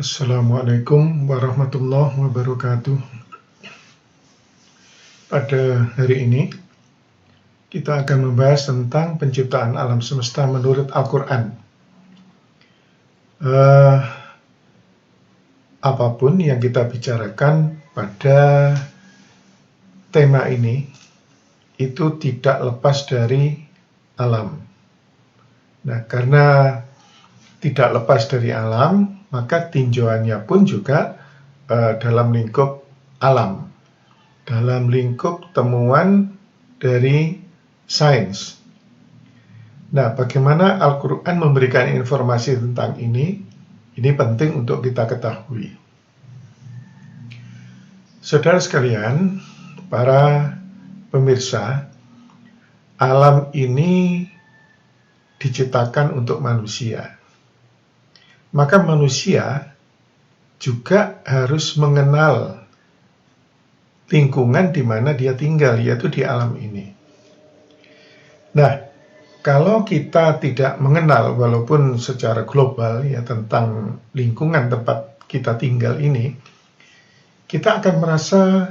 Assalamualaikum warahmatullahi wabarakatuh. Pada hari ini, kita akan membahas tentang penciptaan alam semesta menurut Al-Quran. Apapun yang kita bicarakan pada tema ini, itu tidak lepas dari alam. Nah, karena tidak lepas dari alam, maka tinjauannya pun juga dalam lingkup alam, dalam lingkup temuan dari sains. Nah, bagaimana Al-Quran memberikan informasi tentang ini penting untuk kita ketahui. Saudara sekalian, para pemirsa, alam ini diciptakan untuk manusia. Maka manusia juga harus mengenal lingkungan di mana dia tinggal, yaitu di alam ini. Nah, kalau kita tidak mengenal, walaupun secara global ya, tentang lingkungan tempat kita tinggal ini, kita akan merasa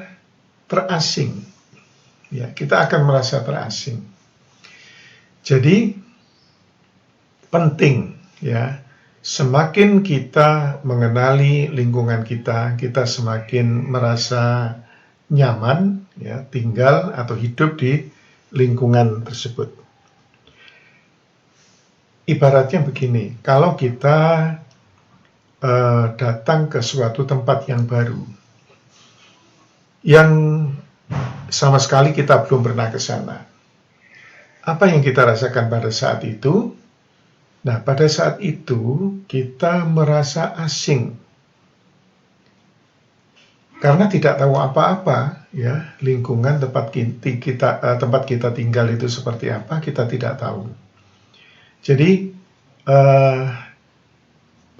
terasing. Ya, kita akan merasa terasing. Jadi penting ya. Semakin kita mengenali lingkungan kita semakin merasa nyaman ya, tinggal atau hidup di lingkungan tersebut. Ibaratnya begini, kalau kita datang ke suatu tempat yang baru, yang sama sekali kita belum pernah ke sana, apa yang kita rasakan pada saat itu? Nah, pada saat itu kita merasa asing karena tidak tahu apa-apa ya, lingkungan tempat kita tinggal itu seperti apa, kita tidak tahu. Jadi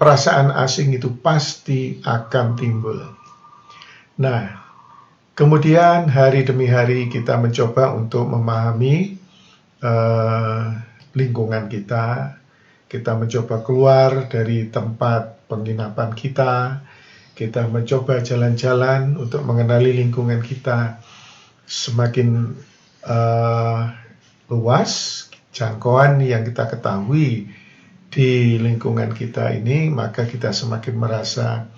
perasaan asing itu pasti akan timbul. Nah, kemudian hari demi hari kita mencoba untuk memahami lingkungan kita. Kita mencoba keluar dari tempat penginapan kita mencoba jalan-jalan untuk mengenali lingkungan kita. Semakin luas jangkauan yang kita ketahui di lingkungan kita ini, maka kita semakin merasa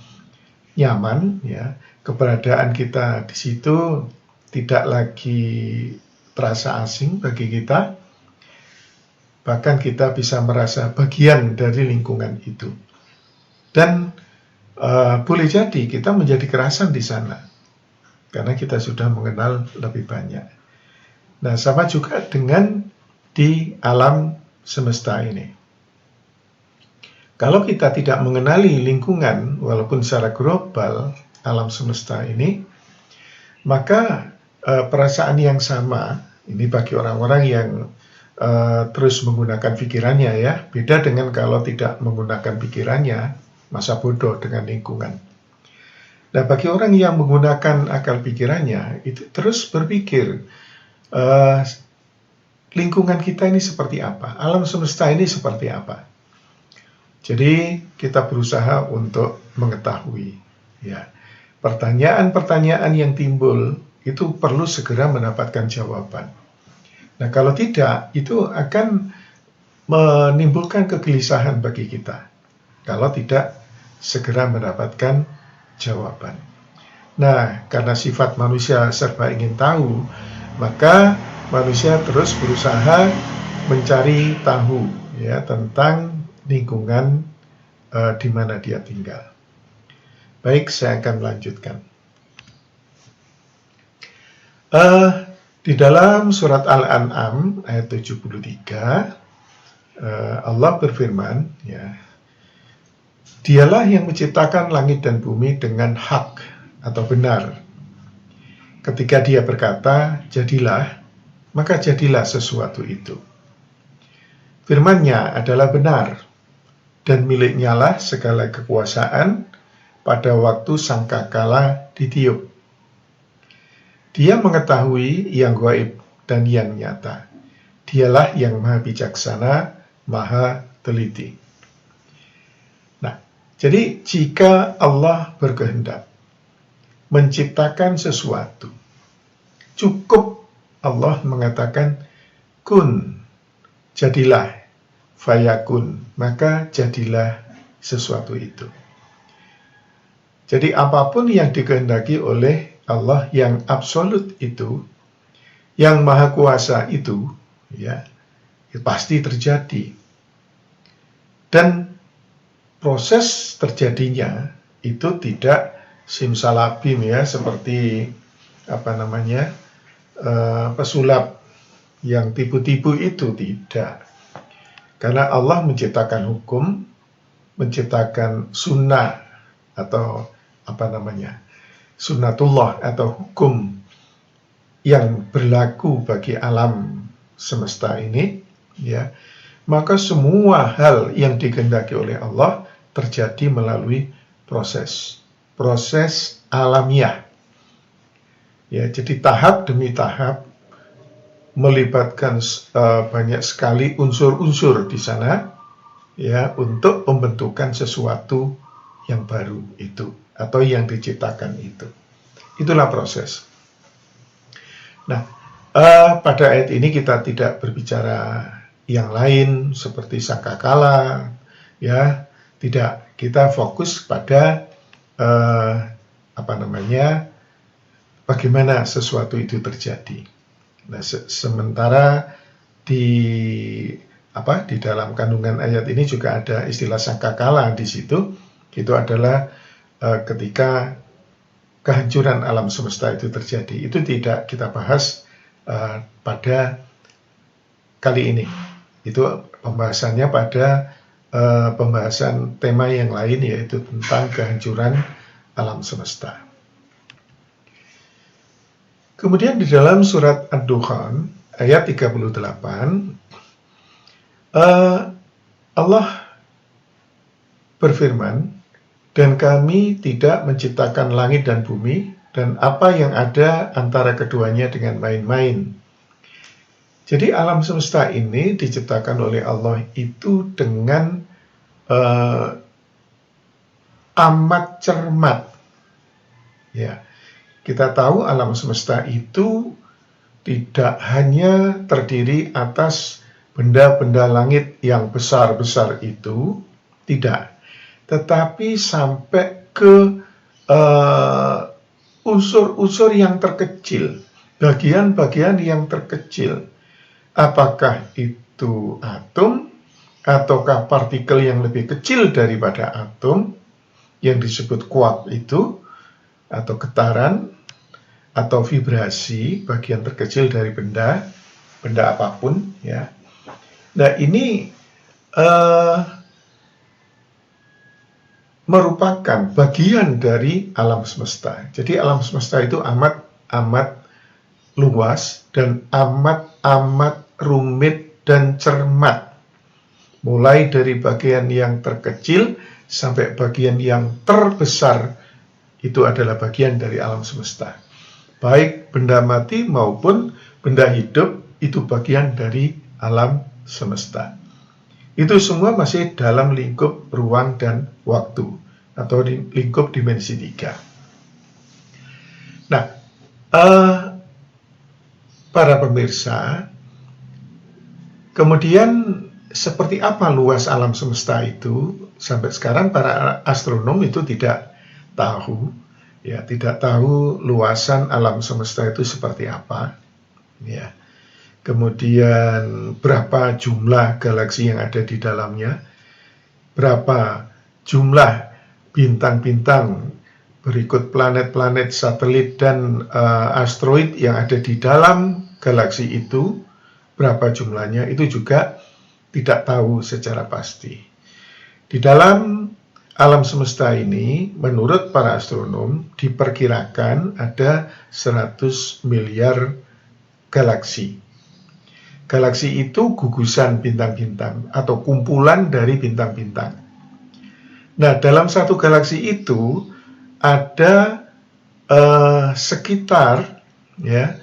nyaman ya. Keberadaan kita di situ tidak lagi terasa asing bagi kita. Bahkan kita bisa merasa bagian dari lingkungan itu. Dan boleh jadi kita menjadi kerasan di sana. Karena kita sudah mengenal lebih banyak. Nah, sama juga dengan di alam semesta ini. Kalau kita tidak mengenali lingkungan, walaupun secara global, alam semesta ini, maka perasaan yang sama, ini bagi orang-orang yang terus menggunakan pikirannya ya, beda dengan kalau tidak menggunakan pikirannya, masa bodoh dengan lingkungan. Nah, bagi orang yang menggunakan akal pikirannya, itu terus berpikir, lingkungan kita ini seperti apa, alam semesta ini seperti apa. Jadi kita berusaha untuk mengetahui ya, pertanyaan-pertanyaan yang timbul itu perlu segera mendapatkan jawaban. Nah, kalau tidak, itu akan menimbulkan kegelisahan bagi kita kalau tidak segera mendapatkan jawaban. Nah, karena sifat manusia serba ingin tahu, maka manusia terus berusaha mencari tahu ya tentang lingkungan di mana dia tinggal. Baik, saya akan melanjutkan. Di dalam surat Al-An'am ayat 73, Allah berfirman, ya, Dialah yang menciptakan langit dan bumi dengan hak atau benar. Ketika dia berkata, jadilah, maka jadilah sesuatu itu. Firman-Nya adalah benar, dan miliknya lah segala kekuasaan pada waktu sangkakala ditiup. Dia mengetahui yang gaib dan yang nyata. Dialah yang maha bijaksana, maha teliti. Nah, Jadi jika Allah berkehendak menciptakan sesuatu, cukup Allah mengatakan kun, jadilah, fayakun, maka jadilah sesuatu itu. Jadi apapun yang dikehendaki oleh Allah yang absolut itu, yang maha kuasa itu, ya pasti terjadi. Dan proses terjadinya itu tidak simsalabim ya, seperti pesulap yang tipu-tipu itu, tidak. Karena Allah menciptakan hukum, menciptakan sunnah atau sunnatullah atau hukum yang berlaku bagi alam semesta ini, ya, maka semua hal yang dikehendaki oleh Allah terjadi melalui proses alamiah. Ya, jadi tahap demi tahap melibatkan banyak sekali unsur-unsur di sana, ya, untuk pembentukan sesuatu yang baru itu atau yang diciptakan itu. Itulah proses. Nah, pada ayat ini kita tidak berbicara yang lain seperti sangkakala, ya, tidak. Kita fokus pada bagaimana sesuatu itu terjadi. Nah, sementara di dalam kandungan ayat ini juga ada istilah sangkakala di situ. Itu adalah ketika kehancuran alam semesta itu terjadi. Itu tidak kita bahas pada kali ini. Itu pembahasannya pada pembahasan tema yang lain, yaitu tentang kehancuran alam semesta. Kemudian di dalam surat Ad-Dukhan ayat 38, Allah berfirman, dan kami tidak menciptakan langit dan bumi dan apa yang ada antara keduanya dengan main-main. Jadi alam semesta ini diciptakan oleh Allah itu dengan amat cermat. Ya, kita tahu alam semesta itu tidak hanya terdiri atas benda-benda langit yang besar-besar itu, tidak. Tetapi sampai ke unsur-unsur yang terkecil, bagian-bagian yang terkecil. Apakah itu atom, ataukah partikel yang lebih kecil daripada atom, yang disebut quark itu, atau getaran, atau vibrasi, bagian terkecil dari benda apapun, ya. Nah, ini merupakan bagian dari alam semesta. Jadi alam semesta itu amat luas dan amat rumit dan cermat. Mulai dari bagian yang terkecil sampai bagian yang terbesar, itu adalah bagian dari alam semesta. Baik benda mati maupun benda hidup, itu bagian dari alam semesta. Itu semua masih dalam lingkup ruang dan waktu, atau di lingkup dimensi 3. Nah, para pemirsa, kemudian seperti apa luas alam semesta itu? Sampai sekarang para astronom itu tidak tahu, ya, tidak tahu luasan alam semesta itu seperti apa, ya. Kemudian berapa jumlah galaksi yang ada di dalamnya, berapa jumlah bintang-bintang berikut planet-planet, satelit, dan asteroid yang ada di dalam galaksi itu, berapa jumlahnya, itu juga tidak tahu secara pasti. Di dalam alam semesta ini, menurut para astronom, diperkirakan ada 100 miliar galaksi. Galaksi itu gugusan bintang-bintang atau kumpulan dari bintang-bintang. Nah, dalam satu galaksi itu ada sekitar, ya,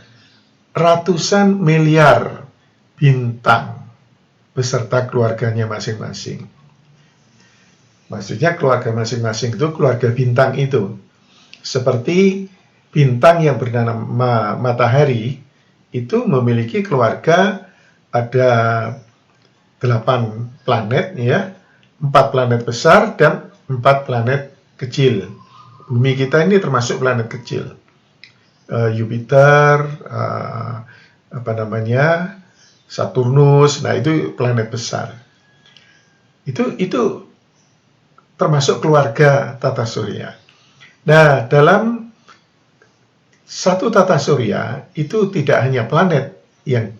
ratusan miliar bintang beserta keluarganya masing-masing. Maksudnya keluarga masing-masing itu keluarga bintang itu. Seperti bintang yang bernama matahari itu memiliki keluarga, ada 8 planet ya, 4 planet besar dan 4 planet kecil. Bumi kita ini termasuk planet kecil. Jupiter, Saturnus, nah itu planet besar. Itu termasuk keluarga tata surya. Nah, dalam satu tata surya itu tidak hanya planet yang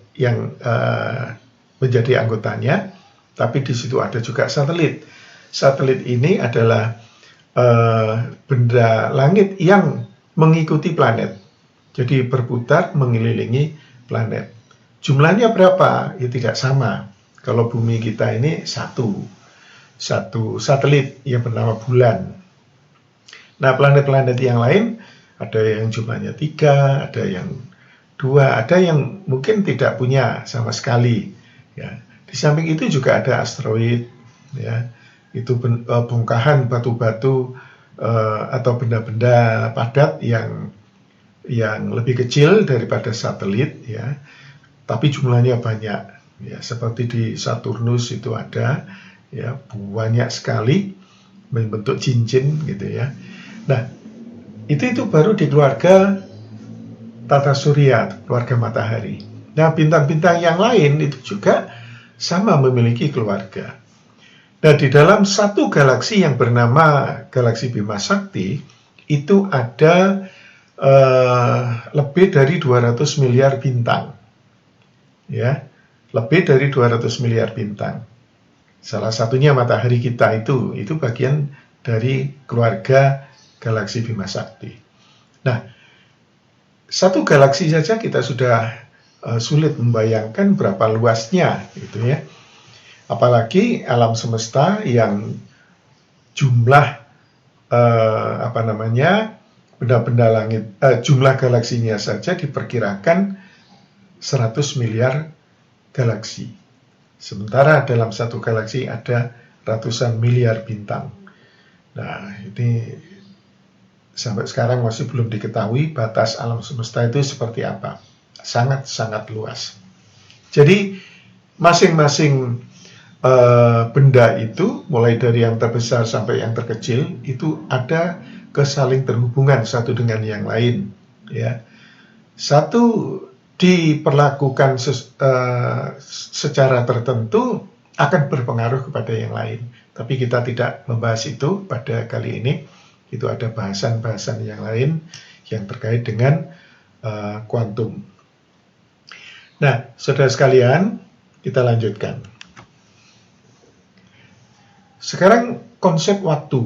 menjadi anggotanya, tapi di situ ada juga satelit. Satelit ini adalah benda langit yang mengikuti planet. Jadi berputar mengelilingi planet. Jumlahnya berapa? Ya tidak sama. Kalau bumi kita ini satu satelit yang bernama bulan. Nah, planet-planet yang lain ada yang jumlahnya 3, ada yang 2, ada yang mungkin tidak punya sama sekali. Ya. Di samping itu juga ada asteroid, ya. Itu bongkahan batu-batu atau benda-benda padat yang lebih kecil daripada satelit, ya. Tapi jumlahnya banyak, ya. Seperti di Saturnus itu ada, ya, banyak sekali membentuk cincin gitu ya. Nah, itu baru di keluarga tata surya, keluarga matahari. Nah, bintang-bintang yang lain itu juga sama memiliki keluarga. Nah, di dalam satu galaksi yang bernama galaksi Bima Sakti itu ada lebih dari 200 miliar bintang. Ya, lebih dari 200 miliar bintang. Salah satunya matahari kita itu bagian dari keluarga galaksi Bima Sakti. Nah, satu galaksi saja kita sudah sulit membayangkan berapa luasnya, gitu ya. Apalagi alam semesta yang jumlah benda-benda langit, jumlah galaksinya saja diperkirakan 100 miliar galaksi. Sementara dalam satu galaksi ada ratusan miliar bintang. Nah, ini sampai sekarang masih belum diketahui batas alam semesta itu seperti apa. Sangat-sangat luas. Jadi, masing-masing benda itu, mulai dari yang terbesar sampai yang terkecil, itu ada kesaling terhubungan satu dengan yang lain. Ya. Satu diperlakukan secara tertentu akan berpengaruh kepada yang lain. Tapi kita tidak membahas itu pada kali ini. Itu ada bahasan-bahasan yang lain yang terkait dengan kuantum. Nah, saudara sekalian, kita lanjutkan. Sekarang konsep waktu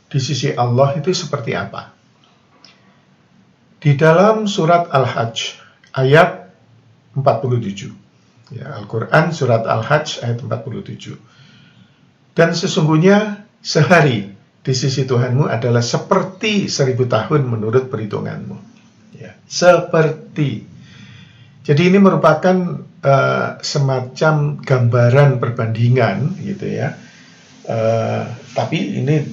di sisi Allah itu seperti apa? Di dalam surat Al-Hajj ayat 47. Ya, Al-Quran surat Al-Hajj ayat 47. Dan sesungguhnya sehari di sisi Tuhanmu adalah seperti 1000 tahun menurut perhitunganmu. Ya, seperti. Jadi ini merupakan semacam gambaran perbandingan gitu ya. Tapi ini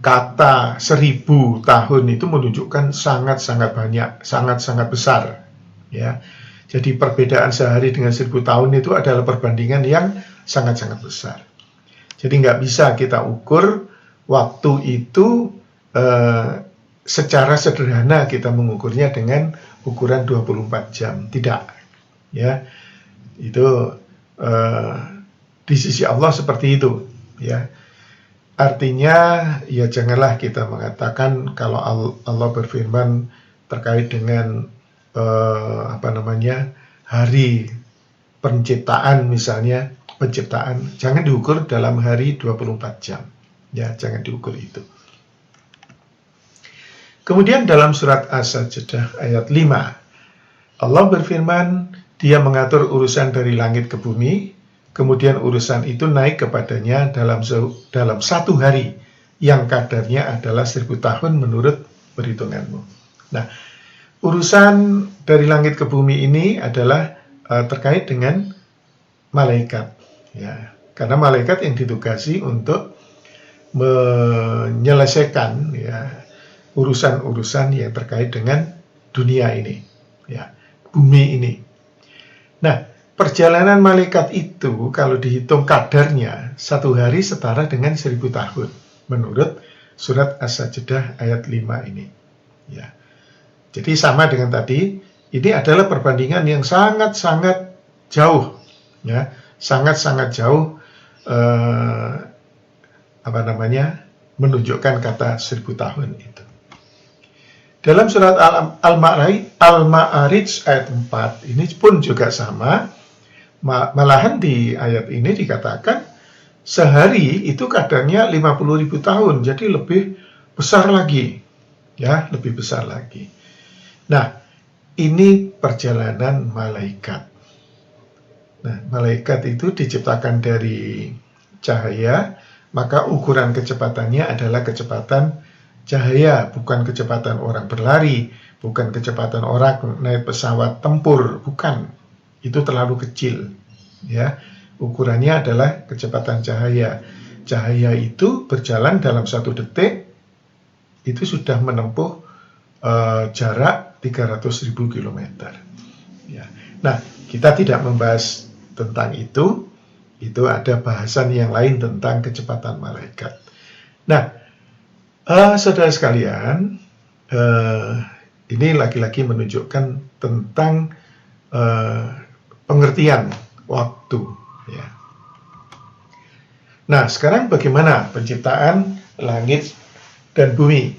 kata 1000 tahun itu menunjukkan sangat-sangat banyak, sangat-sangat besar. Ya, jadi perbedaan sehari dengan 1000 tahun itu adalah perbandingan yang sangat-sangat besar. Jadi nggak bisa kita ukur waktu itu secara sederhana kita mengukurnya dengan ukuran 24 jam. Tidak. Ya, itu di sisi Allah seperti itu. Ya. Artinya, ya janganlah kita mengatakan kalau Allah berfirman terkait dengan hari penciptaan misalnya, jangan diukur dalam hari 24 jam. Ya, jangan diukur itu. Kemudian dalam surat As-Sajdah ayat 5, Allah berfirman, Dia mengatur urusan dari langit ke bumi, kemudian urusan itu naik kepadanya dalam satu hari yang kadarnya adalah 1000 tahun menurut perhitunganmu. Nah, urusan dari langit ke bumi ini adalah terkait dengan malaikat. Ya, Karena malaikat yang ditugasi untuk menyelesaikan ya urusan-urusan yang terkait dengan dunia ini, ya, bumi ini. Nah, perjalanan malaikat itu kalau dihitung kadarnya, 1 hari setara dengan 1000 tahun, menurut surat As-Sajdah ayat 5 ini. Ya. Jadi sama dengan tadi, ini adalah perbandingan yang sangat-sangat jauh, ya, sangat-sangat jauh, menunjukkan kata 1000 tahun itu. Dalam surat Al-Ma'arij ayat 4 ini pun juga sama. Malahan di ayat ini dikatakan sehari itu kadarnya 50.000 tahun, jadi lebih besar lagi, ya, lebih besar lagi. Nah, ini perjalanan malaikat. Nah, malaikat itu diciptakan dari cahaya, maka ukuran kecepatannya adalah kecepatan cahaya, bukan kecepatan orang berlari, bukan kecepatan orang naik pesawat tempur, bukan. Itu terlalu kecil, ya. Ukurannya adalah kecepatan cahaya. Cahaya itu berjalan dalam 1 detik, itu sudah menempuh jarak 300.000 kilometer. Ya. Nah, kita tidak membahas tentang itu ada bahasan yang lain tentang kecepatan malaikat. Nah, saudara sekalian, ini lagi-lagi menunjukkan tentang pengertian waktu. Ya. Nah, sekarang bagaimana penciptaan langit dan bumi?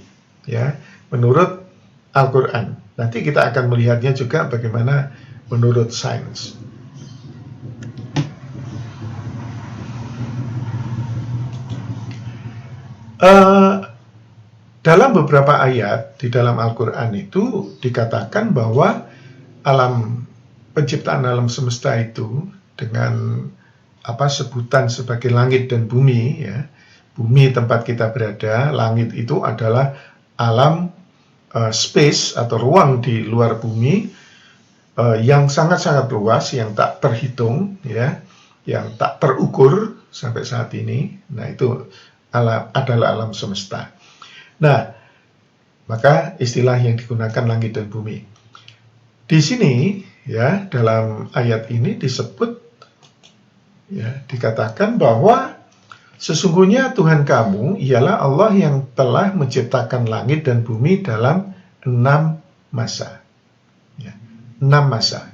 Ya, menurut Al-Quran. Nanti kita akan melihatnya juga bagaimana menurut sains. Dalam beberapa ayat di dalam Al-Quran itu dikatakan bahwa penciptaan alam semesta itu dengan sebutan sebagai langit dan bumi, ya. Bumi tempat kita berada, langit itu adalah alam space atau ruang di luar bumi yang sangat-sangat luas, yang tak terhitung, ya, yang tak terukur sampai saat ini. Nah, itu adalah alam semesta. Nah, maka istilah yang digunakan langit dan bumi. Di sini, ya, dalam ayat ini disebut, ya, dikatakan bahwa sesungguhnya Tuhan kamu ialah Allah yang telah menciptakan langit dan bumi dalam 6 masa. Ya, 6 masa.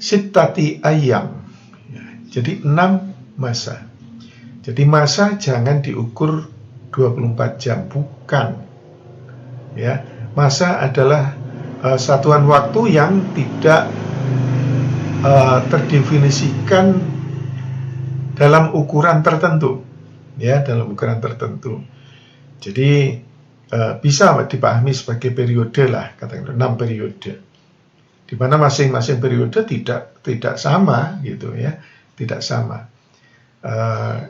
Sittati ayyam. Ya, jadi 6 masa. Jadi masa jangan diukur 24 jam, bukan. Ya, masa adalah satuan waktu yang tidak terdefinisikan dalam ukuran tertentu, ya, dalam ukuran tertentu. Jadi bisa dipahami sebagai periode lah, katakan 6 periode, di mana masing-masing periode tidak sama, gitu ya, tidak sama.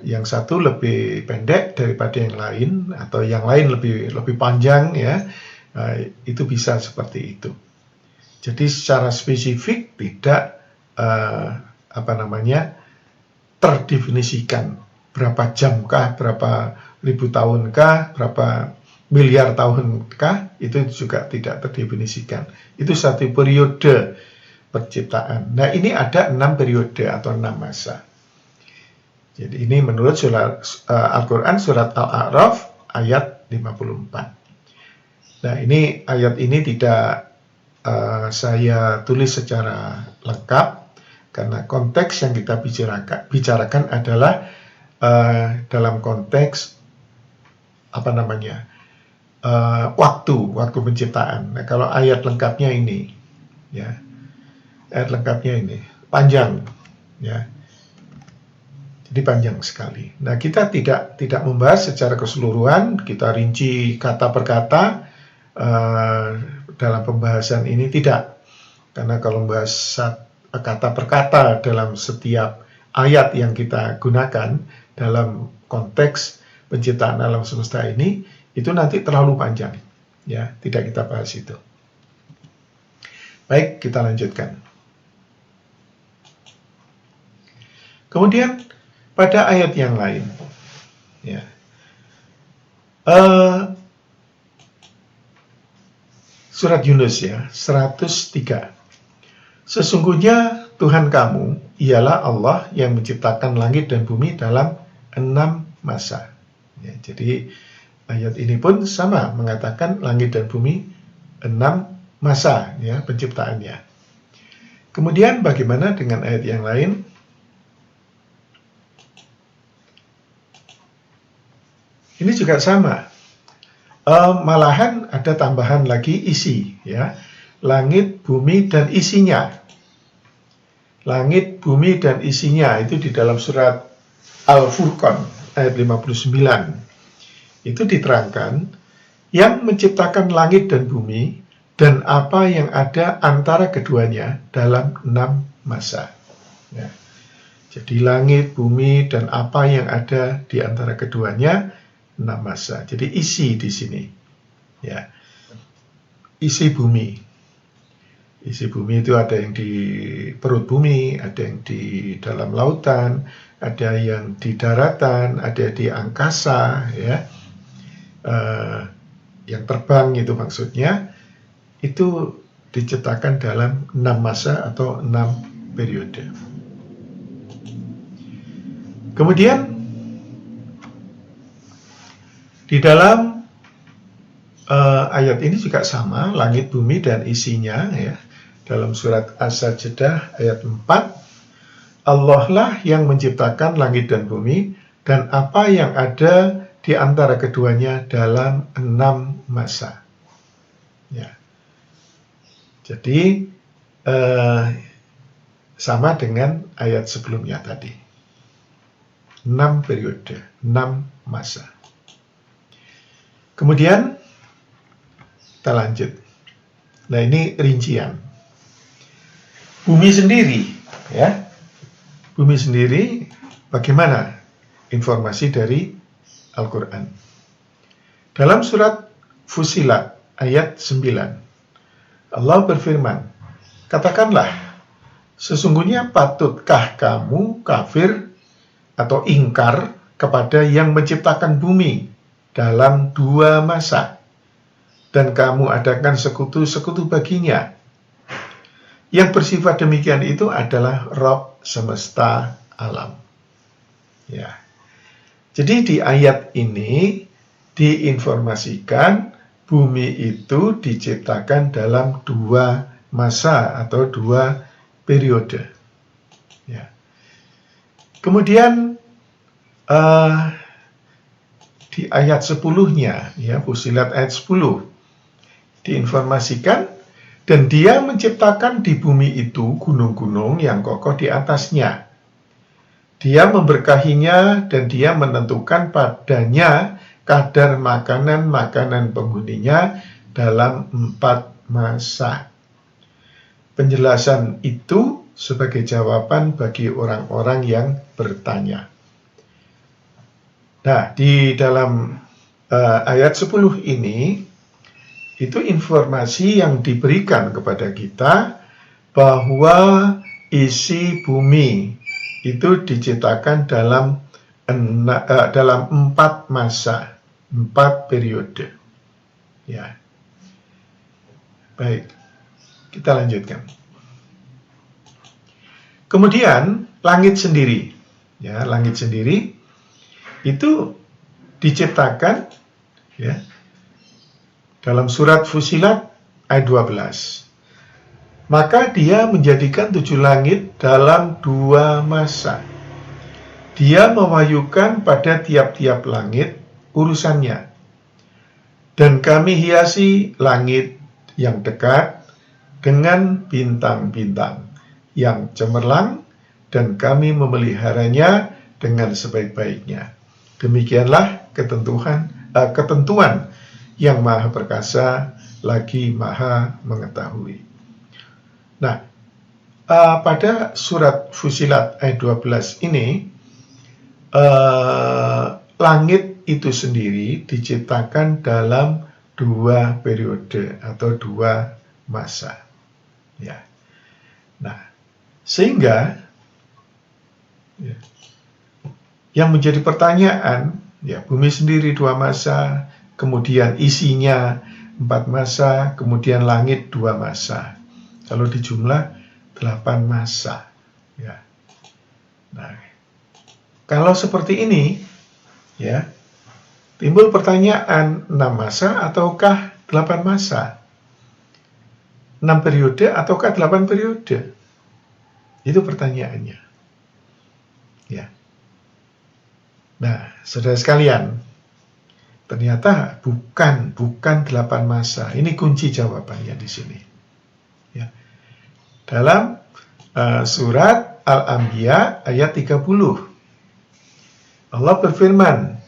Yang satu lebih pendek daripada yang lain, atau yang lain lebih panjang, ya, itu bisa seperti itu. Jadi secara spesifik tidak terdefinisikan berapa jamkah, berapa ribu tahunkah, berapa miliar tahunkah, itu juga tidak terdefinisikan. Itu satu periode penciptaan. Nah, ini ada 6 periode atau 6 masa. Jadi ini menurut Al-Quran surat Al-A'raf ayat 54. Nah, ini ayat ini tidak saya tulis secara lengkap, karena konteks yang kita bicarakan adalah dalam konteks waktu penciptaan. Nah, kalau ayat lengkapnya ini, ya, ayat lengkapnya ini panjang, ya, jadi panjang sekali. Nah, kita tidak membahas secara keseluruhan, kita rinci kata per kata dalam pembahasan ini, tidak, karena kalau membahas kata per kata dalam setiap ayat yang kita gunakan dalam konteks penciptaan alam semesta ini, itu nanti terlalu panjang, ya, tidak kita bahas itu. Baik, kita lanjutkan. Kemudian pada ayat yang lain, ya, uh, surat Yunus ya, 103. Sesungguhnya Tuhan kamu ialah Allah yang menciptakan langit dan bumi dalam 6 masa. Ya, jadi ayat ini pun sama mengatakan langit dan bumi 6 masa ya penciptaannya. Kemudian bagaimana dengan ayat yang lain? Ini juga sama. Malahan ada tambahan lagi isi ya. Langit, bumi dan isinya. Langit, bumi dan isinya itu di dalam surat Al-Furqan ayat 59. Itu diterangkan yang menciptakan langit dan bumi dan apa yang ada antara keduanya dalam 6 masa. Ya. Jadi langit, bumi, dan apa yang ada di antara keduanya 6 masa. Jadi isi di sini. Ya. Isi bumi. Isi bumi itu ada yang di perut bumi, ada yang di dalam lautan, ada yang di daratan, ada di angkasa, ya. Yang terbang itu maksudnya. Itu diciptakan dalam 6 masa atau 6 periode. Kemudian di dalam ayat ini juga sama, langit, bumi, dan isinya ya. Dalam surat As-Sajdah ayat 4, Allah lah yang menciptakan langit dan bumi dan apa yang ada di antara keduanya dalam 6 masa. Ya. Jadi sama dengan ayat sebelumnya tadi. 6 periode, 6 masa. Kemudian kita lanjut. Nah, ini rincian. Bumi sendiri, ya. Bumi sendiri bagaimana informasi dari Al-Quran? Dalam surat Fusilat ayat 9. Allah berfirman, katakanlah, sesungguhnya patutkah kamu kafir atau ingkar kepada yang menciptakan bumi dalam 2 masa, dan kamu adakan sekutu-sekutu baginya. Yang bersifat demikian itu adalah Rabb semesta alam. Ya. Jadi di ayat ini diinformasikan bumi itu diciptakan dalam 2 masa atau 2 periode. Ya. Kemudian di ayat 10-nya, ya, Fusilat ayat 10, diinformasikan, dan dia menciptakan di bumi itu gunung-gunung yang kokoh di atasnya. Dia memberkahinya dan dia menentukan padanya kadar makanan-makanan penghuninya dalam 4 masa. Penjelasan itu sebagai jawaban bagi orang-orang yang bertanya. Nah, di dalam ayat 10 ini, itu informasi yang diberikan kepada kita bahwa isi bumi itu diciptakan dalam 4 masa, 4 periode. Ya. Baik, kita lanjutkan. Kemudian langit sendiri, ya, langit sendiri itu diciptakan, ya, dalam surat Fusilat ayat 12. Maka dia menjadikan 7 langit dalam 2 masa. Dia mewahyukan pada tiap-tiap langit urusannya. Dan kami hiasi langit yang dekat dengan bintang-bintang yang cemerlang, dan kami memeliharanya dengan sebaik-baiknya. Demikianlah ketentuan yang maha perkasa lagi maha mengetahui. Nah, pada surat Fusilat ayat 12 ini, langit itu sendiri diciptakan dalam 2 periode atau 2 masa. Ya. Nah, sehingga Ya. Yang menjadi pertanyaan, ya, bumi sendiri 2 massa, kemudian isinya 4 massa, kemudian langit 2 massa. Kalau dijumlah 8 massa. Ya. Nah, kalau seperti ini, ya, timbul pertanyaan 6 massa ataukah 8 massa? 6 periode ataukah 8 periode? Itu pertanyaannya. Ya. Nah, saudara sekalian, ternyata bukan 8 massa. Ini kunci jawabannya di sini. Ya. Dalam surat Al-Anbiya ayat 30. Allah berfirman,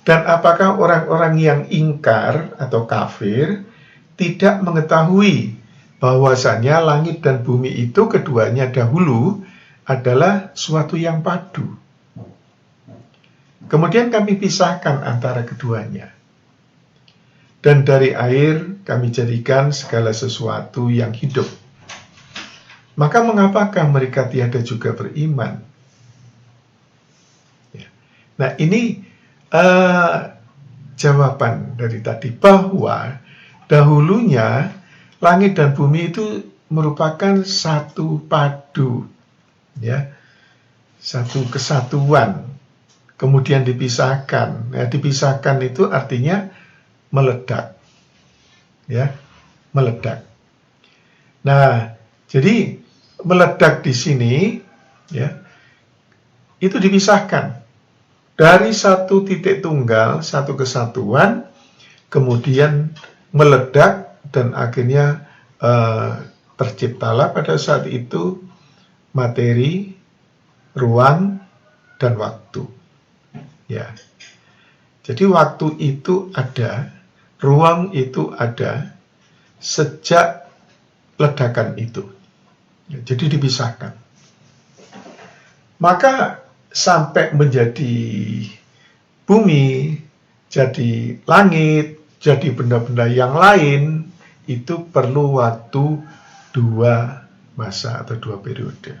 dan apakah orang-orang yang ingkar atau kafir tidak mengetahui bahwasanya langit dan bumi itu keduanya dahulu adalah suatu yang padu. Kemudian kami pisahkan antara keduanya. Dan dari air kami jadikan segala sesuatu yang hidup. Maka mengapakah mereka tiada juga beriman? Ya. Nah, ini jawaban dari tadi, bahwa dahulunya langit dan bumi itu merupakan satu padu, ya, satu kesatuan. Kemudian dipisahkan. Ya, dipisahkan itu artinya meledak, ya, meledak. Nah, jadi meledak di sini, ya, itu dipisahkan dari satu titik tunggal, satu kesatuan, kemudian meledak dan akhirnya terciptalah pada saat itu materi, ruang, dan waktu. Ya, jadi waktu itu ada, ruang itu ada sejak ledakan itu. Ya, jadi dipisahkan. Maka sampai menjadi bumi, jadi langit, jadi benda-benda yang lain, itu perlu waktu 2 masa atau 2 periode.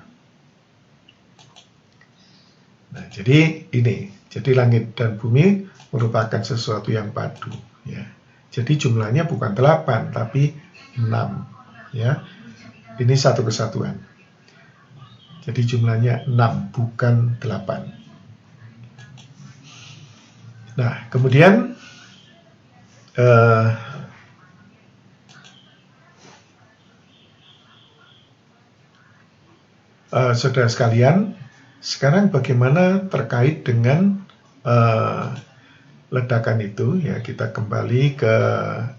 Nah, jadi ini, jadi langit dan bumi merupakan sesuatu yang padu. Ya. Jadi jumlahnya bukan 8, tapi 6. Ya. Ini satu kesatuan. Jadi jumlahnya 6, bukan 8. Nah, kemudian saudara sekalian, sekarang bagaimana terkait dengan ledakan itu? Ya, kita kembali ke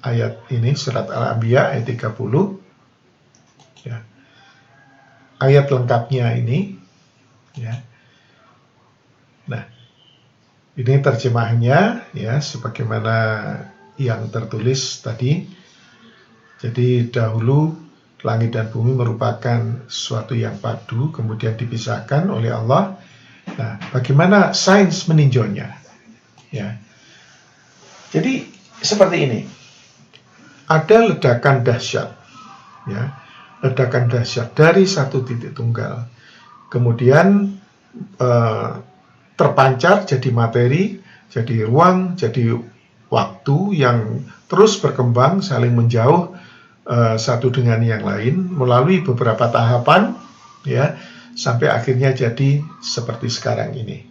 ayat ini, surat Al-Anbiya ayat 30. Ya. Ayat lengkapnya ini, ya. Nah, ini terjemahannya, ya, sebagaimana yang tertulis tadi. Jadi dahulu langit dan bumi merupakan sesuatu yang padu, kemudian dipisahkan oleh Allah. Nah, bagaimana sains meninjaunya? Ya. Jadi seperti ini. Ada ledakan dahsyat, ya, ledakan dahsyat dari satu titik tunggal. Kemudian terpancar jadi materi, jadi ruang, jadi waktu yang terus berkembang, saling menjauh satu dengan yang lain melalui beberapa tahapan, ya, sampai akhirnya jadi seperti sekarang ini.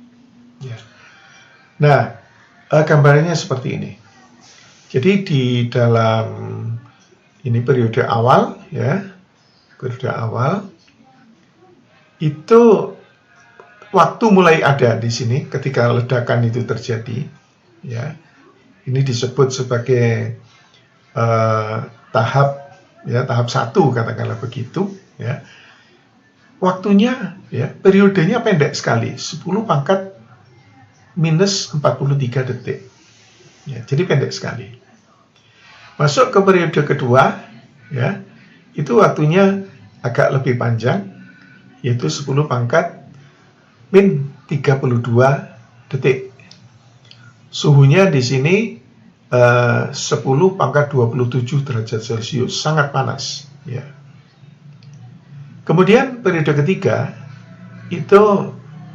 Ya. Nah, gambarannya seperti ini. Jadi di dalam ini periode awal, ya, periode awal itu waktu mulai ada di sini ketika ledakan itu terjadi. Ya, ini disebut sebagai tahap, ya, tahap 1, katakanlah begitu, ya. Waktunya, ya, periodenya pendek sekali, 10 pangkat minus 43 detik. Ya, jadi pendek sekali. Masuk ke periode kedua, ya, itu waktunya agak lebih panjang, yaitu 10 pangkat min 32 detik. Suhunya di sini 10 pangkat 27 derajat Celcius, sangat panas. Ya. Kemudian periode ketiga itu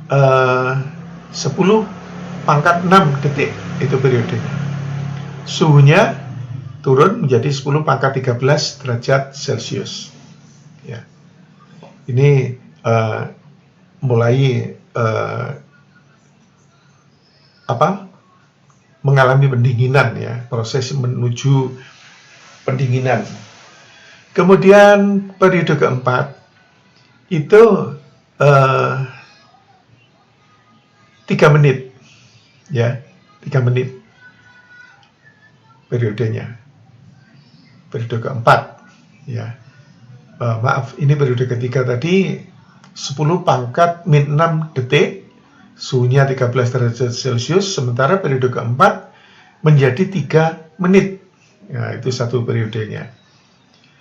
10 pangkat 6 detik, itu periodenya. Suhunya turun menjadi 10 pangkat 13 derajat Celcius. Ya. Ini mulai mengalami pendinginan, ya, proses menuju pendinginan. Kemudian periode keempat itu 3 menit, ya, 3 menit periodenya. Periode keempat, ya. Maaf, ini periode ketiga tadi 10 pangkat min 6 detik, suhunya 13 derajat Celcius, sementara periode keempat menjadi 3 menit. Ya, itu satu periodenya.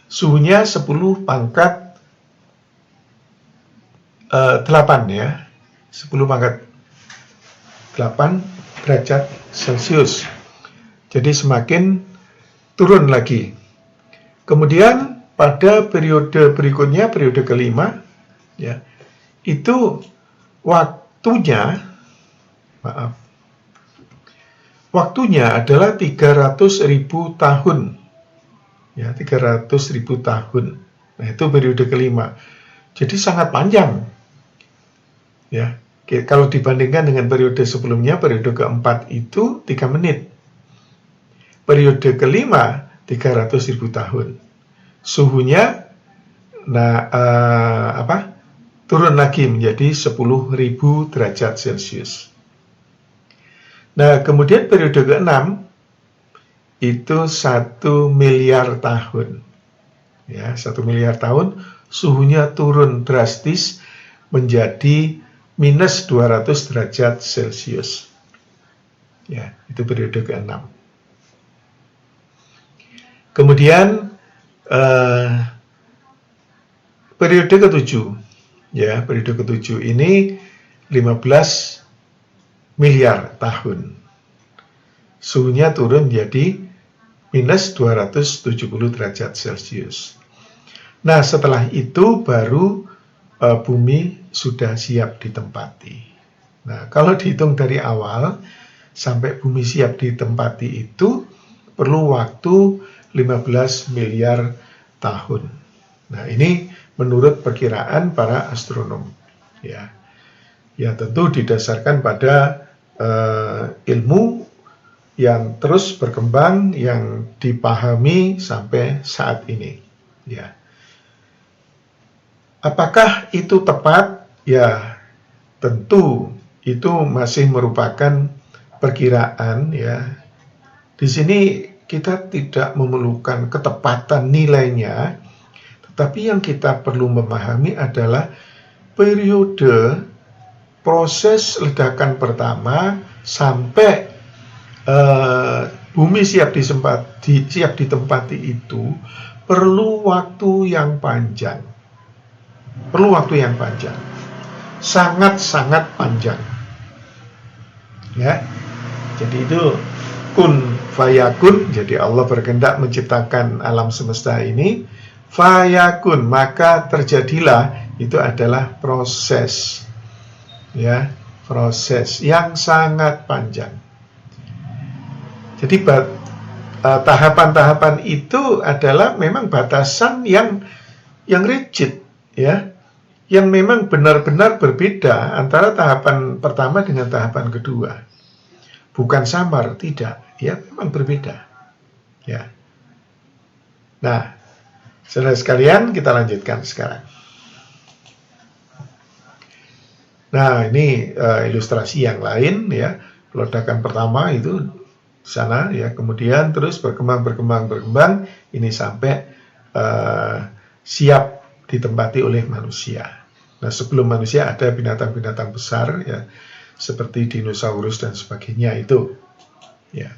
Suhunya 10 pangkat 8, ya. 10 pangkat 8 derajat Celcius. Jadi semakin turun lagi. Kemudian pada periode berikutnya, periode kelima, ya, itu waktunya adalah 300.000 tahun, ya, 300.000 tahun. Nah, itu periode kelima. Jadi sangat panjang, ya. Kalau dibandingkan dengan periode sebelumnya, periode keempat itu 3 menit. Periode kelima 300.000 tahun. Suhunya turun lagi menjadi 10.000 derajat Celcius. Nah, kemudian periode ke-6 itu 1 miliar tahun. Ya, 1 miliar tahun, suhunya turun drastis menjadi minus 200 derajat Celcius. Ya, itu periode ke-6. Kemudian periode ke-7, ya, periode ke-7 ini 15 miliar tahun. Suhunya turun jadi minus 270 derajat Celcius. Nah, setelah itu baru bumi sudah siap ditempati. Nah, kalau dihitung dari awal sampai bumi siap ditempati itu perlu waktu 15 miliar tahun. Nah, ini menurut perkiraan para astronom, ya. Ya, tentu didasarkan pada ilmu yang terus berkembang, yang dipahami sampai saat ini, ya. Apakah itu tepat? Ya, tentu itu masih merupakan perkiraan, ya. Di sini kita tidak memerlukan ketepatan nilainya, tetapi yang kita perlu memahami adalah periode proses ledakan pertama sampai bumi siap ditempati itu perlu waktu yang panjang. Perlu waktu yang panjang. Sangat-sangat panjang. Ya. Jadi itu kun fayakun, jadi Allah berkehendak menciptakan alam semesta ini, fayakun, maka terjadilah, itu adalah proses, ya, proses yang sangat panjang. Jadi tahapan-tahapan itu adalah memang batasan yang rigid, ya, yang memang benar-benar berbeda antara tahapan pertama dengan tahapan kedua. Bukan samar, tidak, ya, memang berbeda, ya. Nah, saudara sekalian, kita lanjutkan sekarang. Nah, ini ilustrasi yang lain, ya. Ledakan pertama itu sana, ya, kemudian terus berkembang, ini sampai siap ditempati oleh manusia. Nah, sebelum manusia ada binatang-binatang besar, ya, seperti dinosaurus dan sebagainya itu, ya.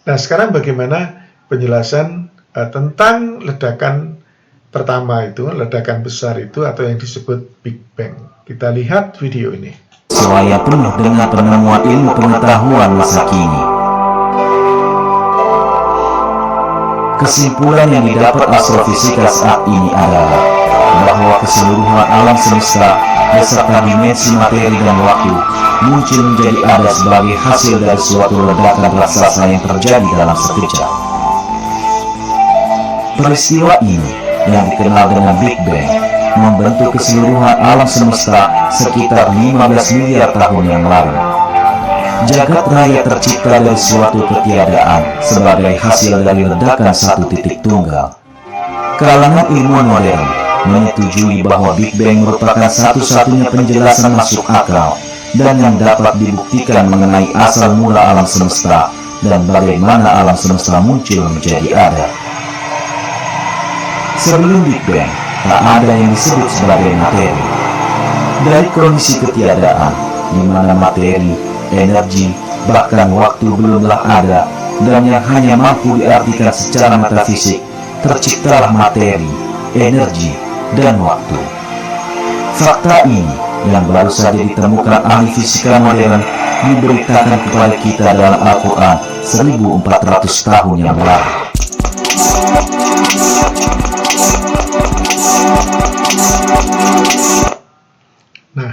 Nah, sekarang bagaimana penjelasan tentang ledakan pertama itu, ledakan besar itu, atau yang disebut Big Bang. Kita lihat video ini. Saya penuh dengan penemuan ilmu pengetahuan masa kini. Kesimpulan yang didapat astrofisika saat ini adalah bahwa keseluruhan alam semesta beserta dimensi materi dan waktu muncul menjadi ada sebagai hasil dari suatu ledakan raksasa yang terjadi dalam sekejap. Peristiwa ini yang dikenal dengan Big Bang membentuk keseluruhan alam semesta sekitar 15 miliar tahun yang lalu. Jagat raya tercipta dari suatu ketiadaan sebagai hasil dari ledakan satu titik tunggal. Kalangan ilmuwan modern menyetujui bahwa Big Bang merupakan satu-satunya penjelasan masuk akal dan yang dapat dibuktikan mengenai asal mula alam semesta dan bagaimana alam semesta muncul menjadi ada. Sebelum Big Bang, tak ada yang disebut sebagai materi. Dari kondisi ketiadaan, di mana materi, energi, bahkan waktu belumlah ada, dan yang hanya mampu diartikan secara metafisik, terciptalah materi, energi, dan waktu. Fakta ini yang baru saja ditemukan ahli fisika modern diberitakan kepada kita dalam Al-Quran 1400 tahun yang lalu. Nah,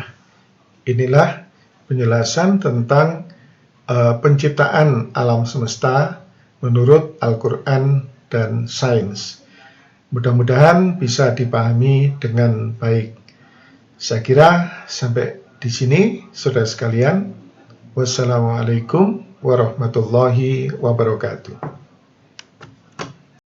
inilah penjelasan tentang penciptaan alam semesta menurut Al-Quran dan sains. Mudah-mudahan bisa dipahami dengan baik. Saya kira sampai di sini, saudara sekalian. Wassalamualaikum warahmatullahi wabarakatuh.